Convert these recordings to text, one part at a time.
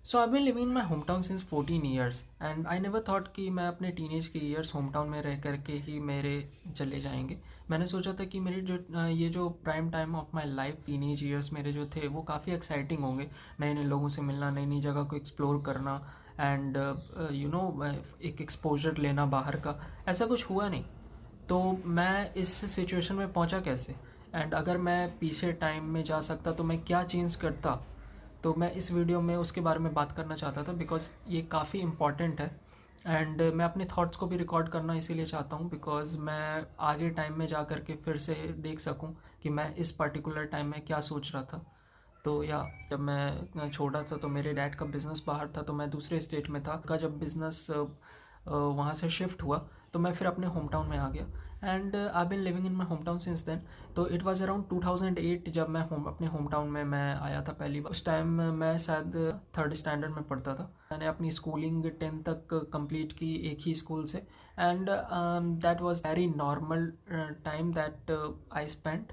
So I been living in my home town since 14 years and I never thought कि मैं अपने teenage के years home town में रह करके ही मेरे चले जाएंगे। मैंने सोचा था कि मेरी ये जो prime time of my life teenage years मेरे जो थे वो काफ़ी एक्साइटिंग होंगे। नए नए लोगों से मिलना, नई नई जगह को एक्सप्लोर करना एंड एक एक्सपोजर लेना बाहर का। ऐसा कुछ हुआ नहीं। तो मैं इस सिचुएशन में पहुंचा कैसे, एंड अगर मैं पीछे टाइम में जा सकता तो मैं क्या चेंज करता। तो मैं इस वीडियो में उसके बारे में बात करना चाहता था बिकॉज़ ये काफ़ी इम्पॉर्टेंट है। एंड मैं अपने थॉट्स को भी रिकॉर्ड करना इसीलिए चाहता हूँ बिकॉज़ मैं आगे टाइम में जा कर के फिर से देख सकूँ कि मैं इस पर्टिकुलर टाइम में क्या सोच रहा था। तो या जब मैं छोटा था तो मेरे डैड का बिज़नेस बाहर था, तो मैं दूसरे स्टेट में था का जब बिज़नेस वहाँ से शिफ्ट हुआ तो मैं फिर अपने होम टाउन में आ गया। And I been living in my home town since then. तो इट वाज अराउंड 2008 जब मैं अपने होम टाउन में मैं आया था पहली बार। उस टाइम मैं शायद थर्ड स्टैंडर्ड में पढ़ता था। मैंने अपनी स्कूलिंग 10th तक कंप्लीट की एक ही स्कूल से। And that was very normal time that I spent.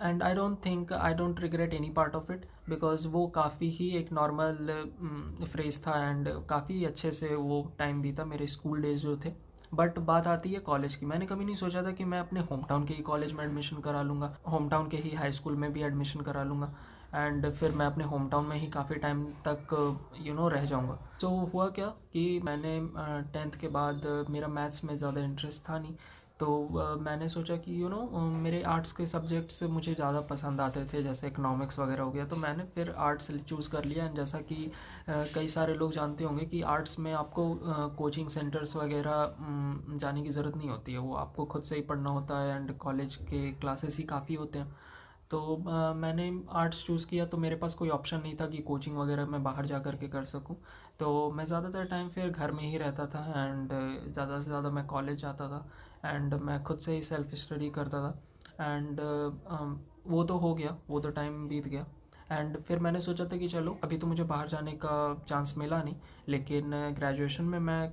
And I don't regret any part of it because वो काफ़ी ही एक नॉर्मल फ्रेज था एंड काफ़ी अच्छे से वो टाइम बीता मेरे स्कूल डेज जो थे। बट बात आती है कॉलेज की। मैंने कभी नहीं सोचा था कि मैं अपने होम टाउन के ही कॉलेज में एडमिशन करा लूँगा, होम टाउन के ही हाई स्कूल में भी एडमिशन करा लूँगा एंड फिर मैं अपने होम टाउन में ही काफ़ी टाइम तक रह जाऊँगा। सो हुआ क्या कि मैंने 10th के बाद मेरा मैथ्स में ज़्यादा इंटरेस्ट था नहीं। तो मैंने सोचा कि मेरे आर्ट्स के सब्जेक्ट्स मुझे ज़्यादा पसंद आते थे, जैसे इकोनॉमिक्स वगैरह हो गया। तो मैंने फिर आर्ट्स चूज़ कर लिया। एंड जैसा कि कई सारे लोग जानते होंगे कि आर्ट्स में आपको कोचिंग सेंटर्स वगैरह जाने की ज़रूरत नहीं होती है, वो आपको खुद से ही पढ़ना होता है एंड कॉलेज के क्लासेस ही काफ़ी होते हैं। तो मैंने आर्ट्स चूज़ किया तो मेरे पास कोई ऑप्शन नहीं था कि कोचिंग वगैरह मैं बाहर जा कर के कर सकूं। तो मैं ज़्यादातर टाइम फिर घर में ही रहता था एंड ज़्यादा से ज़्यादा मैं कॉलेज जाता था एंड मैं खुद से ही सेल्फ स्टडी करता था। एंड वो तो हो गया, वो तो टाइम बीत गया। एंड फिर मैंने सोचा था कि चलो अभी तो मुझे बाहर जाने का चांस मिला नहीं, लेकिन ग्रेजुएशन में मैं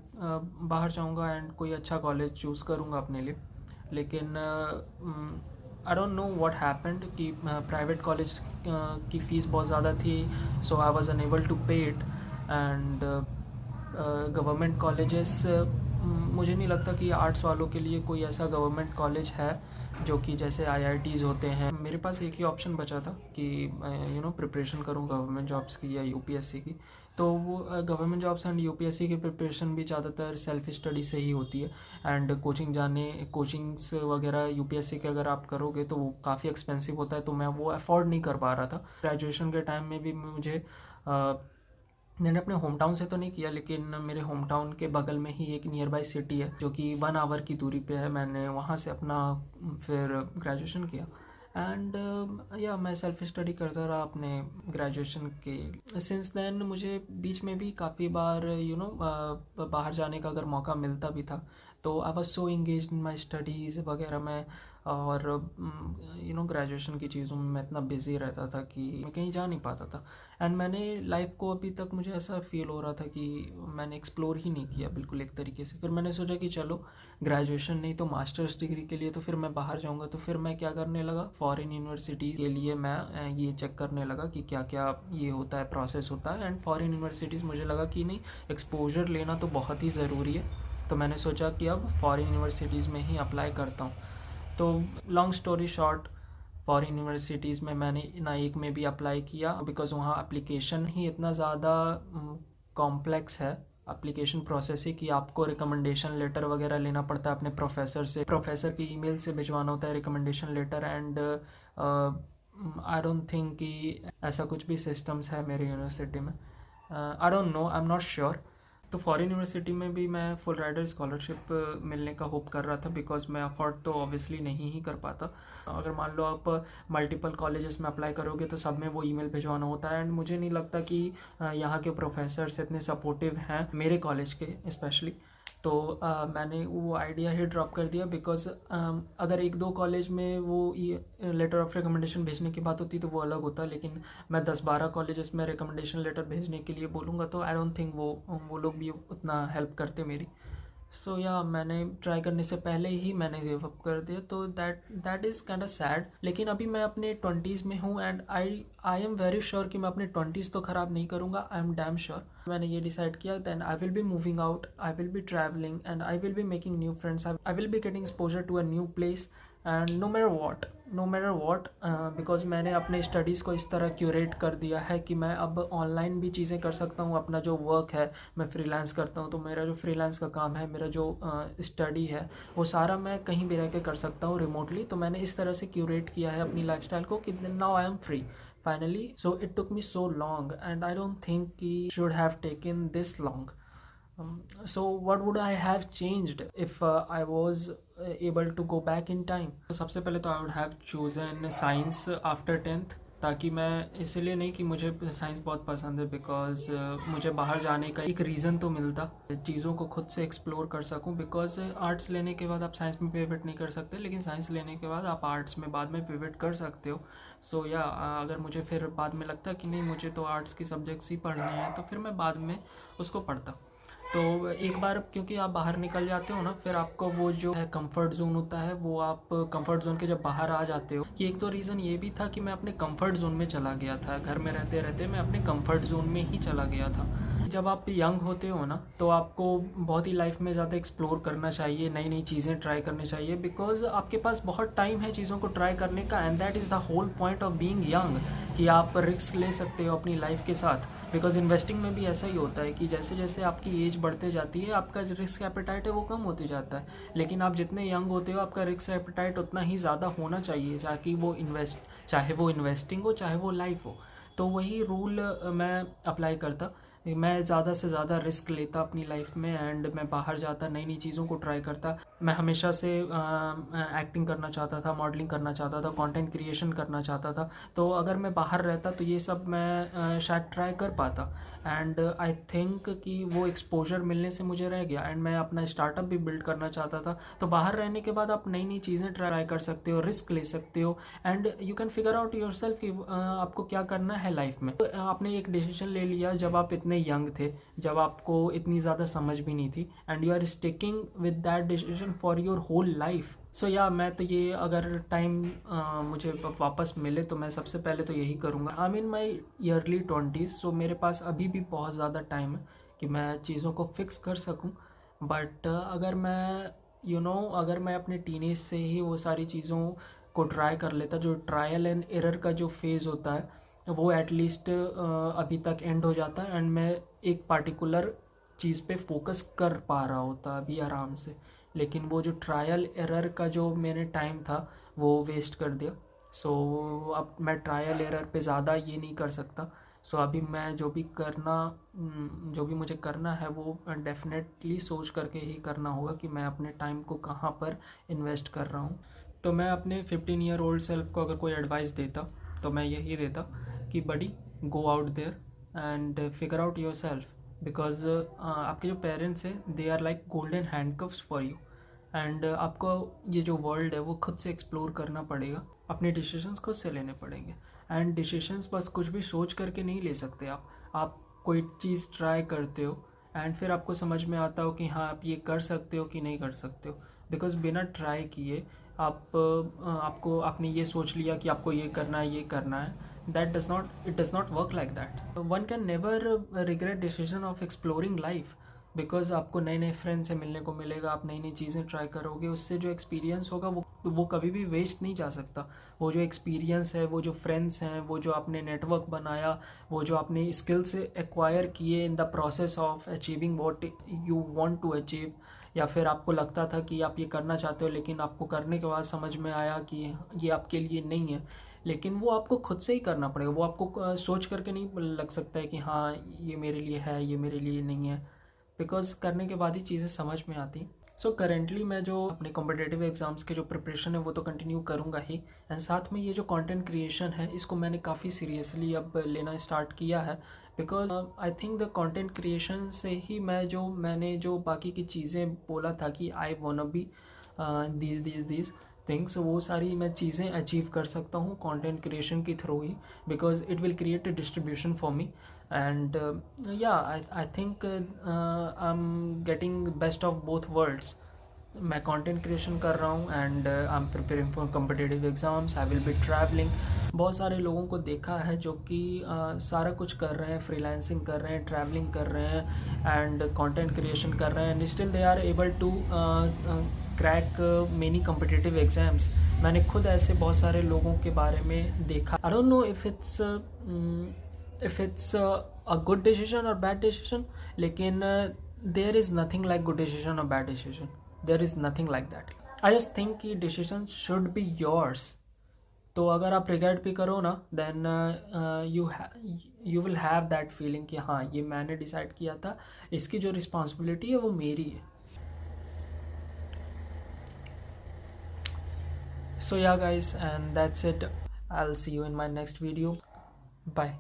बाहर जाऊंगा एंड कोई अच्छा कॉलेज चूज़ करूंगा अपने लिए। लेकिन आई डोंट नो व्हाट हैपेंड कि प्राइवेट कॉलेज की फ़ीस बहुत ज़्यादा थी। सो आई वाज अनेबल टू पे इट। एंड गवर्नमेंट कॉलेजेस, मुझे नहीं लगता कि आर्ट्स वालों के लिए कोई ऐसा गवर्नमेंट कॉलेज है जो कि जैसे आईआईटीज़ होते हैं। मेरे पास एक ही ऑप्शन बचा था कि प्रिपरेशन करूँ गवर्नमेंट जॉब्स की या यूपीएससी की। तो वो गवर्नमेंट जॉब्स एंड यूपीएससी की प्रिपरेशन भी ज़्यादातर सेल्फ स्टडी से ही होती है। एंड कोचिंग्स वगैरह यूपीएससी के अगर आप करोगे तो वो काफ़ी एक्सपेंसिव होता है, तो मैं वो अफोर्ड नहीं कर पा रहा था। ग्रेजुएशन के टाइम में भी मुझे मैंने अपने होम टाउन से तो नहीं किया, लेकिन मेरे होम टाउन के बगल में ही एक नियर बाई सिटी है जो कि 1 आवर की दूरी पे है। मैंने वहाँ से अपना फिर ग्रेजुएशन किया। एंड या मैं सेल्फ स्टडी करता रहा अपने ग्रेजुएशन के। सिंस देन मुझे बीच में भी काफ़ी बार बाहर जाने का अगर मौका मिलता भी था तो I was so engage in my studies वगैरह में। और ग्रेजुएशन की चीज़ों में मैं इतना बिजी रहता था कि मैं कहीं जा नहीं पाता था। एंड मैंने लाइफ को अभी तक मुझे ऐसा फील हो रहा था कि मैंने एक्सप्लोर ही नहीं किया बिल्कुल एक तरीके से। फिर मैंने सोचा कि चलो ग्रेजुएशन नहीं तो मास्टर्स डिग्री के लिए तो फिर मैं बाहर जाऊंगा। तो फिर मैं क्या करने लगा, फॉरेन यूनिवर्सिटी के लिए मैं ये चेक करने लगा कि क्या क्या ये होता है, प्रोसेस होता है। एंड फॉरेन यूनिवर्सिटीज़ मुझे लगा कि नहीं, एक्सपोजर लेना तो बहुत ही ज़रूरी है। तो मैंने सोचा कि अब फॉरेन यूनिवर्सिटीज़ में ही अप्लाई करता हूँ। तो long story short, foreign universities में मैंने ना एक में भी अप्लाई किया बिकॉज़ वहाँ एप्लीकेशन ही इतना ज़्यादा कॉम्प्लेक्स है, एप्लीकेशन प्रोसेस ही, कि आपको रिकमेंडेशन लेटर वगैरह लेना पड़ता है अपने प्रोफेसर से, प्रोफेसर की ईमेल से भिजवाना होता है recommendation letter. And I don't think कि ऐसा कुछ भी सिस्टम्स है मेरे यूनिवर्सिटी में। I don't know, I am not sure. तो फॉरेन यूनिवर्सिटी में भी मैं फुल राइडर स्कॉलरशिप मिलने का होप कर रहा था बिकॉज मैं अफोर्ड तो ऑब्वियसली नहीं ही कर पाता। अगर मान लो आप मल्टीपल कॉलेजेस में अप्लाई करोगे तो सब में वो ईमेल भिजवाना होता है। एंड मुझे नहीं लगता कि यहाँ के प्रोफेसर्स इतने सपोर्टिव हैं मेरे कॉलेज के स्पेशली। तो मैंने वो आइडिया ही ड्रॉप कर दिया बिकॉज अगर एक दो कॉलेज में वो लेटर ऑफ रिकमेंडेशन भेजने की बात होती तो वो अलग होता, लेकिन मैं 10-12 कॉलेजेस में रिकमेंडेशन लेटर भेजने के लिए बोलूँगा तो आई डोंट थिंक वो लोग भी उतना हेल्प करते मेरी। सो या मैंने ट्राई करने से पहले ही मैंने गिव अप कर दिया, तो that is kind of sad. लेकिन अभी मैं अपने 20s में हूँ and I am very sure कि मैं अपने 20s तो ख़राब नहीं करूँगा। I am damn sure. मैंने ये डिसाइड किया, then I will be moving out, I will be travelling and I will be making new friends, I will be getting exposure to a new place and no matter what because मैंने अपने studies को इस तरह curate कर दिया है कि मैं अब ऑनलाइन भी चीज़ें कर सकता हूँ। अपना जो वर्क है, मैं फ्रीलांस करता हूँ, तो मेरा जो फ्रीलांस का काम है, मेरा जो स्टडी है, वो सारा मैं कहीं भी रह के कर सकता हूँ रिमोटली। तो मैंने इस तरह से क्यूरेट किया है अपनी लाइफस्टाइल को कि now I am free finally. So it took me so long and I don't think it should have taken this long. So what would I have changed if I was able to go back in time? तो सबसे पहले तो I would have chosen science after 10th, ताकि मैं इसलिए नहीं कि मुझे साइंस बहुत पसंद है, बिकॉज मुझे बाहर जाने का एक रीज़न तो मिलता, चीज़ों को खुद से एक्सप्लोर कर सकूं। बिकॉज आर्ट्स लेने के बाद आप साइंस में पिवट नहीं कर सकते, लेकिन साइंस लेने के बाद आप आर्ट्स में बाद में पिवट कर सकते हो। सो या अगर मुझे फिर बाद में लगता कि नहीं मुझे तो आर्ट्स की सब्जेक्ट्स ही पढ़ने हैं, तो फिर मैं बाद में उसको पढ़ता। तो एक बार क्योंकि आप बाहर निकल जाते हो ना, फिर आपको वो जो है कंफर्ट जोन होता है, वो आप कंफर्ट जोन के जब बाहर आ जाते हो, कि एक तो रीज़न ये भी था कि मैं अपने कंफर्ट जोन में चला गया था। घर में रहते रहते मैं अपने कंफर्ट जोन में ही चला गया था। जब आप यंग होते हो ना, तो आपको बहुत ही लाइफ में ज़्यादा एक्सप्लोर करना चाहिए, नई नई चीज़ें ट्राई करनी चाहिए, बिकॉज आपके पास बहुत टाइम है चीज़ों को ट्राई करने का। And that is the whole point of being young, कि आप रिस्क ले सकते हो अपनी लाइफ के साथ। बिकॉज इन्वेस्टिंग में भी ऐसा ही होता है कि जैसे जैसे आपकी एज बढ़ते जाती है, आपका जो रिस्क एपेटाइट है वो कम होते जाता है। लेकिन आप जितने यंग होते हो, आपका रिस्क एपेटाइट उतना ही ज़्यादा होना चाहिए, चाहे वो इन्वेस्टिंग हो, चाहे वो लाइफ हो। तो वही रूल मैं अप्लाई करता। मैं ज़्यादा से ज़्यादा रिस्क लेता अपनी लाइफ में एंड मैं बाहर जाता, नई नई चीज़ों को ट्राई करता। मैं हमेशा से एक्टिंग करना चाहता था, मॉडलिंग करना चाहता था, कंटेंट क्रिएशन करना चाहता था। तो अगर मैं बाहर रहता तो ये सब मैं शायद ट्राई कर पाता। एंड आई थिंक कि वो एक्सपोजर मिलने से मुझे रह गया। एंड मैं अपना स्टार्टअप भी बिल्ड करना चाहता था। तो बाहर रहने के बाद आप नई नई चीज़ें ट्राई कर सकते हो, रिस्क ले सकते हो and you can figure out your self कि आपको क्या करना है लाइफ में। तो आपने एक डिसीजन ले लिया जब आप इतने यंग थे, जब आपको इतनी ज़्यादा समझ भी नहीं थी, and you are sticking with that decision for your whole life. So yeah मैं तो ये अगर टाइम मुझे वापस मिले तो मैं सबसे पहले तो यही करूँगा। I mean my yearly 20s, सो मेरे पास अभी भी बहुत ज़्यादा टाइम है कि मैं चीज़ों को फिक्स कर सकूँ। बट अगर मैं अगर मैं अपने टीनेज से ही वो सारी चीज़ों को ट्राई कर लेता, जो ट्रायल एंड एरर का जो फेज़ होता है वो एटलीस्ट अभी तक एंड हो जाता है, एंड मैं एक पार्टिकुलर चीज़ पे फोकस कर पा रहा होता अभी आराम से। लेकिन वो जो ट्रायल एरर का जो मैंने टाइम था वो वेस्ट कर दिया। सो अब मैं ट्रायल एरर पे ज़्यादा ये नहीं कर सकता। सो अभी मैं जो भी मुझे करना है वो डेफिनेटली सोच करके ही करना होगा कि मैं अपने टाइम को कहाँ पर इन्वेस्ट कर रहा हूँ। तो मैं अपने 15 ईयर ओल्ड सेल्फ को अगर कोई एडवाइस देता तो मैं यही देता कि buddy, go out there and figure out yourself. Because आपके जो पेरेंट्स हैं, they are like golden handcuffs for you. And आपको ये जो वर्ल्ड है वो खुद से एक्सप्लोर करना पड़ेगा, अपने डिसीजंस खुद से लेने पड़ेंगे। एंड डिसीजंस बस कुछ भी सोच करके नहीं ले सकते आप कोई चीज़ ट्राई करते हो एंड फिर आपको समझ में आता हो कि हाँ आप ये कर सकते हो कि नहीं कर सकते हो। बिकॉज बिना ट्राई किए आपको आपने ये सोच लिया कि आपको ये करना है, that does not it does not work like that. One can never regret decision of exploring life, because आपको नए नए फ्रेंड से मिलने को मिलेगा, आप नई नई चीज़ें ट्राई करोगे, उससे जो एक्सपीरियंस होगा वो कभी भी वेस्ट नहीं जा सकता। वो जो एक्सपीरियंस है, वो जो फ्रेंड्स हैं, वो जो आपने नेटवर्क बनाया, वो जो आपने स्किल्स एक्वायर किए in the process of achieving what you want to achieve, या फिर आपको लगता था कि आप ये करना चाहते हो लेकिन आपको करने के बाद समझ में आया कि ये आपके लिए नहीं है, लेकिन वो आपको खुद से ही करना पड़ेगा। वो आपको सोच करके नहीं लग सकता है कि हाँ ये मेरे लिए है, ये मेरे लिए नहीं है, बिकॉज करने के बाद ही चीज़ें समझ में आती। सो करेंटली मैं जो अपने कॉम्पिटेटिव एग्ज़ाम्स के जो प्रिपरेशन है वो तो कंटिन्यू करूँगा ही, एंड साथ में ये जो कंटेंट क्रिएशन है इसको मैंने काफ़ी सीरियसली अब लेना स्टार्ट किया है। Because I think the content creation से ही मैंने जो बाकी की चीज़ें बोला था कि I want be these things, वो सारी मैं चीज़ें अचीव कर सकता हूँ कंटेंट क्रिएशन के थ्रू ही, because it will create a distribution for me and yeah I think I am getting best of both worlds. मैं कंटेंट क्रिएशन कर रहा हूँ and I am preparing for competitive exams. I will be travelling. बहुत सारे लोगों को देखा है जो कि सारा कुछ कर रहे हैं, फ्रीलांसिंग कर रहे हैं, ट्रैवलिंग कर रहे हैं एंड कंटेंट क्रिएशन कर रहे हैं, and still they are able to crack many competitive exams. मैंने खुद ऐसे बहुत सारे लोगों के बारे में देखा. I don't know if it's a good decision और बैड डिसीजन, लेकिन there is nothing like good decision और bad decision. There is nothing like that. I just think कि डिसीजन शुड बी योर्स. तो अगर आप रिग्रेट भी करो ना, then you will have that feeling कि हाँ, ये मैंने डिसाइड किया था, इसकी जो रिस्पॉन्सिबिलिटी है वो मेरी है. So yeah guys, and that's it. I'll see you in my next video. Bye.